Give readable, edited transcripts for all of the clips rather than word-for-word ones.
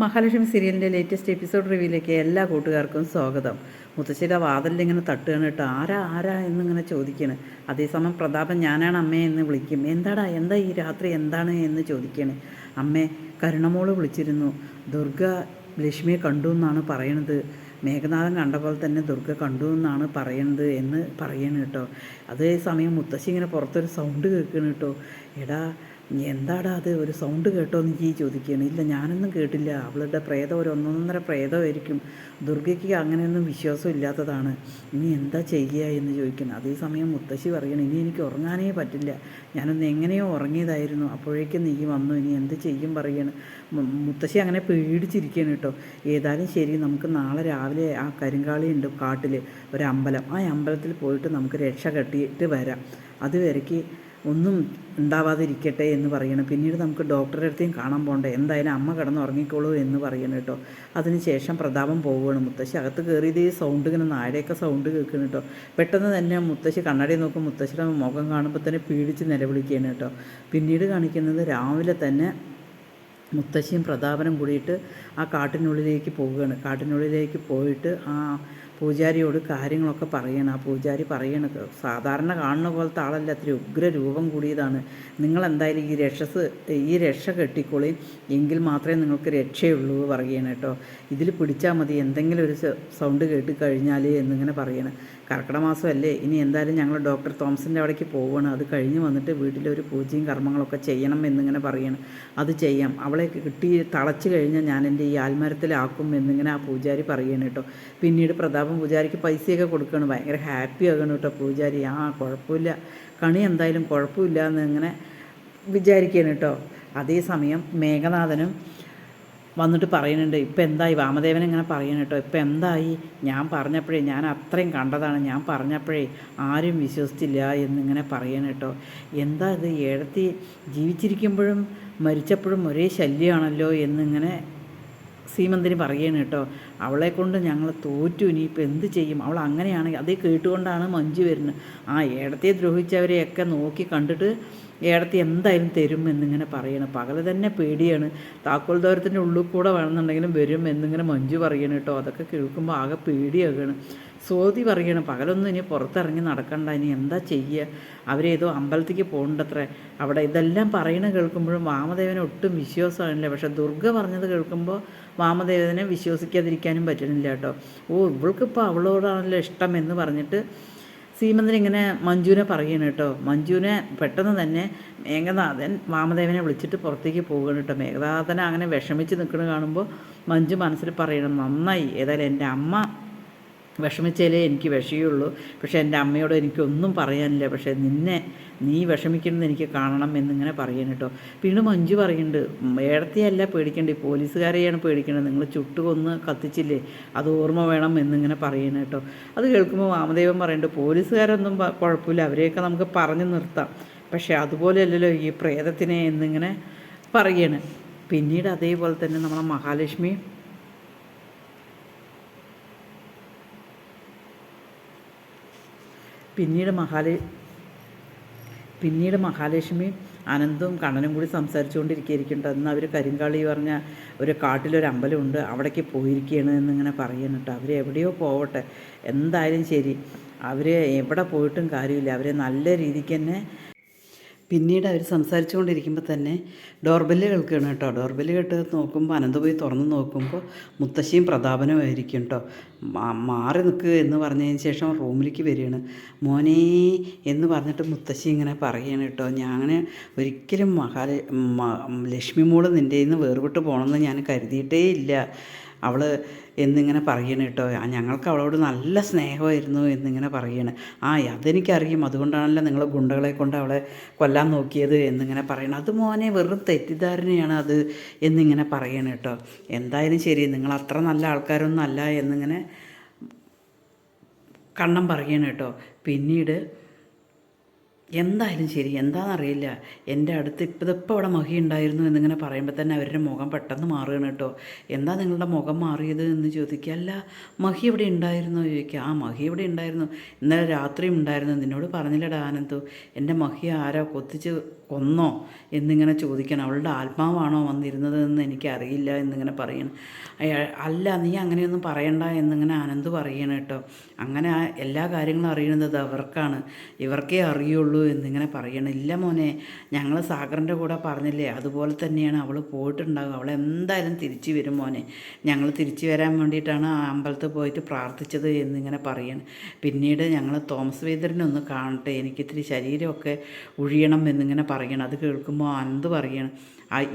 മഹാലക്ഷ്മി സീരിയലിൻ്റെ latest episode റിവ്യൂയിലേക്ക് എല്ലാ കൂട്ടുകാർക്കും സ്വാഗതം. മുത്തശ്ശിയുടെ വാതിലിങ്ങനെ തട്ടുകയാണ് കേട്ടോ. ആരാ ആരാ എന്നിങ്ങനെ ചോദിക്കണ്. അതേസമയം പ്രതാപൻ ഞാനാണ് അമ്മയെ എന്ന് വിളിക്കും. എന്താടാ, എന്താ ഈ രാത്രി എന്താണ് എന്ന് ചോദിക്കണ്. അമ്മേ, കരുണമോള് വിളിച്ചിരുന്നു. ദുർഗ ലക്ഷ്മിയെ കണ്ടു എന്നാണ് പറയണത്. മേഘനാഥൻ കണ്ട പോലെ തന്നെ ദുർഗ കണ്ടു എന്നാണ് പറയണത് എന്ന് പറയണ കേട്ടോ. അതേസമയം മുത്തശ്ശി ഇങ്ങനെ പുറത്തൊരു സൗണ്ട് കേൾക്കണം കേട്ടോ. എടാ, എന്താടാ അത്, ഒരു സൗണ്ട് കേട്ടോ എന്ന് ഈ ചോദിക്കുകയാണ്. ഇല്ല, ഞാനൊന്നും കേട്ടില്ല. അവളുടെ പ്രേതം ഒരു ഒന്നൊന്നര പ്രേതമായിരിക്കും. ദുർഗയ്ക്ക് അങ്ങനെയൊന്നും വിശ്വാസം ഇല്ലാത്തതാണ്. ഇനി എന്താ ചെയ്യുക എന്ന് ചോദിക്കണം. അതേസമയം മുത്തശ്ശി പറയണം, ഇനി എനിക്ക് ഉറങ്ങാനേ പറ്റില്ല. ഞാനൊന്ന് എങ്ങനെയോ ഉറങ്ങിയതായിരുന്നു, അപ്പോഴേക്കും നീ വന്നു. ഇനി എന്ത് ചെയ്യും പറയണം. മുത്തശ്ശി അങ്ങനെ പേടിച്ചിരിക്കുകയാണ് കേട്ടോ. ഏതായാലും ശരി, നമുക്ക് നാളെ രാവിലെ ആ കരിങ്കാളി ഉണ്ട് കാട്ടിൽ ഒരു അമ്പലം, ആ അമ്പലത്തിൽ പോയിട്ട് നമുക്ക് രക്ഷ കെട്ടിയിട്ട് വരാം. അതുവരയ്ക്ക് ഒന്നും ഉണ്ടാവാതിരിക്കട്ടെ എന്ന് പറയണം. പിന്നീട് നമുക്ക് ഡോക്ടറെ അടുത്തേയും കാണാൻ പോകണ്ടേ. എന്തായാലും അമ്മ കിടന്ന് ഉറങ്ങിക്കോളൂ എന്ന് പറയണം കേട്ടോ. അതിനുശേഷം പ്രതാപം പോവുകയാണ്. മുത്തശ്ശി അകത്ത് കയറിയത് ഈ സൗണ്ട് ഇങ്ങനെ നായയുടെയൊക്കെ സൗണ്ട് കേൾക്കണം കേട്ടോ. പെട്ടെന്ന് തന്നെ മുത്തശ്ശി കണ്ണാടി നോക്കും. മുത്തശ്ശിയുടെ മുഖം കാണുമ്പോൾ തന്നെ പേടിച്ച് നിലവിളിക്കുകയാണ് കേട്ടോ. പിന്നീട് കാണിക്കുന്നത് രാവിലെ തന്നെ മുത്തശ്ശിയും പ്രതാപനും കൂടിയിട്ട് ആ കാട്ടിനുള്ളിലേക്ക് പോവുകയാണ്. കാട്ടിനുള്ളിലേക്ക് പോയിട്ട് ആ പൂജാരിയോട് കാര്യങ്ങളൊക്കെ പറയണം. ആ പൂജാരി പറയണ, സാധാരണ കാണുന്ന പോലത്തെ ആളല്ല, അത്ര ഉഗ്ര രൂപം കൂടിയതാണ്. നിങ്ങളെന്തായാലും ഈ രക്ഷ കെട്ടിക്കോളി, എങ്കിൽ മാത്രമേ നിങ്ങൾക്ക് രക്ഷയുള്ളൂ പറയണം കേട്ടോ. ഇതിൽ പിടിച്ചാൽ മതി, എന്തെങ്കിലും ഒരു സൗണ്ട് കേട്ട് കഴിഞ്ഞാൽ എന്നിങ്ങനെ പറയണം. കർക്കിടക മാസമല്ലേ, ഇനി എന്തായാലും ഞങ്ങൾ ഡോക്ടർ തോമസിൻ്റെ അവിടേക്ക് പോവുകയാണ്. അത് കഴിഞ്ഞ് വന്നിട്ട് വീട്ടിലൊരു പൂജയും കർമ്മങ്ങളൊക്കെ ചെയ്യണം എന്നിങ്ങനെ പറയണം. അത് ചെയ്യാം, അവളെ കിട്ടി തളച്ച് കഴിഞ്ഞാൽ ഞാൻ എൻ്റെ ഈ ആൽമരത്തിലാക്കും എന്നിങ്ങനെ ആ പൂജാരി പറയണം കേട്ടോ. പിന്നീട് പ്രതാപൻ പൂജാരിക്ക് പൈസയൊക്കെ കൊടുക്കുകയാണ്. ഭയങ്കര ഹാപ്പി ആകണം കേട്ടോ പൂജാരി. കുഴപ്പമില്ല, കണി എന്തായാലും കുഴപ്പമില്ല എന്നിങ്ങനെ വിചാരിക്കുകയാണ് കേട്ടോ. അതേസമയം മേഘനാഥനും വന്നിട്ട് പറയുന്നുണ്ട്, ഇപ്പം എന്തായി വാമദേവൻ ഇങ്ങനെ പറയണം കേട്ടോ. ഇപ്പം എന്തായി, ഞാൻ പറഞ്ഞപ്പോഴേ, ഞാൻ അത്രയും കണ്ടതാണ്, ഞാൻ പറഞ്ഞപ്പോഴേ ആരും വിശ്വസിച്ചില്ല എന്നിങ്ങനെ പറയണം കേട്ടോ. എന്താ ഇത്, ഏടത്തി ജീവിച്ചിരിക്കുമ്പോഴും മരിച്ചപ്പോഴും ഒരേ ശല്യമാണല്ലോ എന്നിങ്ങനെ സീമന്തിന് പറയണം കേട്ടോ. അവളെ കൊണ്ട് ഞങ്ങൾ തോറ്റു, ഇനിയിപ്പോൾ എന്ത് ചെയ്യും, അവൾ അങ്ങനെയാണെങ്കിൽ. അതേ കേട്ടുകൊണ്ടാണ് മഞ്ജു വരുന്നത്. ഏടത്തിയെ ദ്രോഹിച്ചവരെയൊക്കെ നോക്കി കണ്ടിട്ട് ഏടത്തി എന്തായാലും തരും എന്നിങ്ങനെ പറയണം. പകൽ തന്നെ പേടിയാണ്. താക്കോൽ ദ്വാരത്തിൻ്റെ ഉള്ളിൽ കൂടെ വേണമെന്നുണ്ടെങ്കിലും വരും എന്നിങ്ങനെ മഞ്ജു പറയണം കേട്ടോ. അതൊക്കെ കേൾക്കുമ്പോൾ ആകെ പേടിയാകണം. സോതി പറയണം, പകലൊന്നും ഇനി പുറത്തിറങ്ങി നടക്കണ്ട, ഇനി എന്താ ചെയ്യുക. അവരേതോ അമ്പലത്തേക്ക് പോകണ്ടത്രേ. അവിടെ ഇതെല്ലാം പറയണ കേൾക്കുമ്പോഴും വാമദേവനെ ഒട്ടും വിശ്വാസമാണില്ല. പക്ഷെ ദുർഗ പറഞ്ഞത് കേൾക്കുമ്പോൾ വാമദേവനെ വിശ്വസിക്കാതിരിക്കാനും പറ്റണില്ല കേട്ടോ. ഇവൾക്കിപ്പോൾ അവളോടാണല്ലോ ഇഷ്ടം എന്ന് പറഞ്ഞിട്ട് സീമന്തൻ ഇങ്ങനെ മഞ്ജുവിനെ പറയണം കേട്ടോ. മഞ്ജുവിനെ പെട്ടെന്ന് തന്നെ മേഘനാഥൻ വാമദേവനെ വിളിച്ചിട്ട് പുറത്തേക്ക് പോവുകയാണ് കേട്ടോ. മേഘനാഥനെ അങ്ങനെ വിഷമിച്ച് നിൽക്കുന്നത് കാണുമ്പോൾ മഞ്ജു മനസ്സിൽ പറയണം, നന്നായി, ഏതായാലും എൻ്റെ അമ്മ വിഷമിച്ചാലേ എനിക്ക് വിഷയുള്ളൂ. പക്ഷേ എൻ്റെ അമ്മയോട് എനിക്കൊന്നും പറയാനില്ല. പക്ഷേ നീ വിഷമിക്കുന്നത് എനിക്ക് കാണണം എന്നിങ്ങനെ പറയണം കേട്ടോ. പിന്നെ മഞ്ജു പറയുന്നുണ്ട്, ഏടത്തെയല്ല പേടിക്കേണ്ടത്, പോലീസുകാരെയാണ് പേടിക്കേണ്ടത്. നിങ്ങൾ ചുട്ടുകൊന്ന് കത്തിച്ചില്ലേ, അത് ഓർമ്മ വേണം എന്നിങ്ങനെ പറയണം കേട്ടോ. അത് കേൾക്കുമ്പോൾ വാമദേവൻ പറയുന്നുണ്ട്, പോലീസുകാരൊന്നും കുഴപ്പമില്ല, അവരെയൊക്കെ നമുക്ക് പറഞ്ഞു നിർത്താം. പക്ഷേ അതുപോലെയല്ലല്ലോ ഈ പ്രേതത്തിനെ എന്നിങ്ങനെ പറയണ്. പിന്നീട് അതേപോലെ തന്നെ നമ്മളെ പിന്നീട് മഹാലക്ഷ്മി അനന്തവും കണ്ണനും കൂടി സംസാരിച്ചുകൊണ്ടിരിക്കുകയായിരിക്കുന്നുണ്ട്. അന്ന് അവർ കരിങ്കാളി പറഞ്ഞ ഒരു കാട്ടിലൊരു അമ്പലമുണ്ട്, അവിടേക്ക് പോയിരിക്കുകയാണ് എന്നിങ്ങനെ പറയണം കേട്ടോ. അവർ എവിടെയോ പോവട്ടെ, എന്തായാലും ശരി, അവർ എവിടെ പോയിട്ടും കാര്യമില്ല, അവരെ നല്ല രീതിക്ക് തന്നെ. പിന്നീട് അവർ സംസാരിച്ചു കൊണ്ടിരിക്കുമ്പോൾ തന്നെ ഡോർബെല്ല് കേൾക്കുകയാണ് കേട്ടോ. ഡോർബെല്ല് കേട്ട് നോക്കുമ്പോൾ അനന്ത് പോയി തുറന്ന് നോക്കുമ്പോൾ മുത്തശ്ശിയും പ്രതാപനും ആയിരിക്കും കേട്ടോ. മാറി നിൽക്കുക എന്ന് പറഞ്ഞതിന് ശേഷം റൂമിലേക്ക് വരികയാണ്. മോനെ എന്ന് പറഞ്ഞിട്ട് മുത്തശ്ശി ഇങ്ങനെ പറയുകയാണ് കേട്ടോ. ഞാൻ ഒരിക്കലും ലക്ഷ്മി മോള് നിൻ്റെ നിന്ന് വേർപെട്ട് പോകണമെന്ന് ഞാൻ കരുതിയിട്ടേ ഇല്ല അവൾ എന്നിങ്ങനെ പറയണം കേട്ടോ. ഞങ്ങൾക്ക് അവളോട് നല്ല സ്നേഹമായിരുന്നു എന്നിങ്ങനെ പറയണം. അതെനിക്കറിയും, അതുകൊണ്ടാണല്ലോ നിങ്ങൾ ഗുണ്ടകളെ കൊണ്ട് അവളെ കൊല്ലാൻ നോക്കിയത് എന്നിങ്ങനെ പറയണം. അത് മോനെ വെറും തെറ്റിദ്ധാരണയാണ് അത് എന്നിങ്ങനെ പറയണം കേട്ടോ. എന്തായാലും ശരി, നിങ്ങൾ അത്ര നല്ല ആൾക്കാരൊന്നും അല്ല എന്നിങ്ങനെ കണ്ണം പറയണം കേട്ടോ. പിന്നീട് എന്തായാലും ശരി, എന്താണെന്നറിയില്ല, എൻ്റെ അടുത്ത് ഇപ്പോൾ അവിടെ മഹി ഉണ്ടായിരുന്നു എന്നിങ്ങനെ പറയുമ്പോൾ തന്നെ അവരുടെ മുഖം പെട്ടെന്ന് മാറുകയാണ് കേട്ടോ. എന്താ നിങ്ങളുടെ മുഖം മാറിയത് എന്ന് ചോദിക്കുക. അല്ല, മഹി ഇവിടെ ഉണ്ടായിരുന്നു ചോദിക്കുക. മഹി ഇവിടെ ഉണ്ടായിരുന്നു, ഇന്നലെ രാത്രിയും ഉണ്ടായിരുന്നു, നിന്നോട് പറഞ്ഞില്ലടാ ആനന്ദു, എൻ്റെ മഹി ആരോ കൊത്തിച്ച് കൊന്നോ എന്നിങ്ങനെ ചോദിക്കണം. അവളുടെ ആത്മാവാണോ വന്നിരുന്നതെന്ന് എനിക്കറിയില്ല എന്നിങ്ങനെ പറയണം. അല്ല, നീ അങ്ങനെയൊന്നും പറയണ്ട എന്നിങ്ങനെ ആനന്ദ് പറയണം കേട്ടോ. അങ്ങനെ എല്ലാ കാര്യങ്ങളും അറിയുന്നത് അവർക്കാണ്, ഇവർക്കേ അറിയുള്ളൂ എന്നിങ്ങനെ പറയണം. ഇല്ല മോനെ, ഞങ്ങൾ സാഗറിൻ്റെ കൂടെ പറഞ്ഞില്ലേ, അതുപോലെ തന്നെയാണ് അവൾ പോയിട്ടുണ്ടാകും. അവൾ എന്തായാലും തിരിച്ചു വരും മോനെ. ഞങ്ങൾ തിരിച്ചു വരാൻ വേണ്ടിയിട്ടാണ് ആ അമ്പലത്തിൽ പോയിട്ട് പ്രാർത്ഥിച്ചത് എന്നിങ്ങനെ പറയണം. പിന്നീട് ഞങ്ങൾ തോമസ് വേദറിനെ ഒന്ന് കാണട്ടെ, എനിക്കിത്തിരി ശരീരമൊക്കെ ഒഴിയണം എന്നിങ്ങനെ പറയണം. അത് കേൾക്കുമ്പോൾ ആനന്ദ് പറയണം,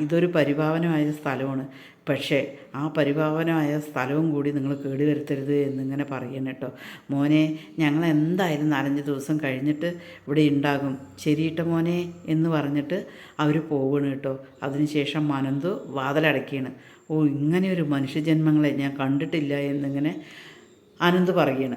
ഇതൊരു പരിപാവനമായ സ്ഥലമാണ്, പക്ഷേ ആ പരിപാവനമായ സ്ഥലവും കൂടി നിങ്ങൾ കേടുവരുത്തരുത് എന്നിങ്ങനെ പറയണം കേട്ടോ. മോനെ, ഞങ്ങൾ എന്തായാലും 4-5 ദിവസം കഴിഞ്ഞിട്ട് ഇവിടെ ഉണ്ടാകും, ശരിയിട്ട മോനെ എന്ന് പറഞ്ഞിട്ട് അവർ പോവുകയാണ് കേട്ടോ. അതിനുശേഷം ആനന്ദ് വാതിലടയ്ക്കുകയാണ്. ഓ, ഇങ്ങനെയൊരു മനുഷ്യജന്മങ്ങളെ ഞാൻ കണ്ടിട്ടില്ല എന്നിങ്ങനെ ആനന്ദ് പറയുകയാണ്.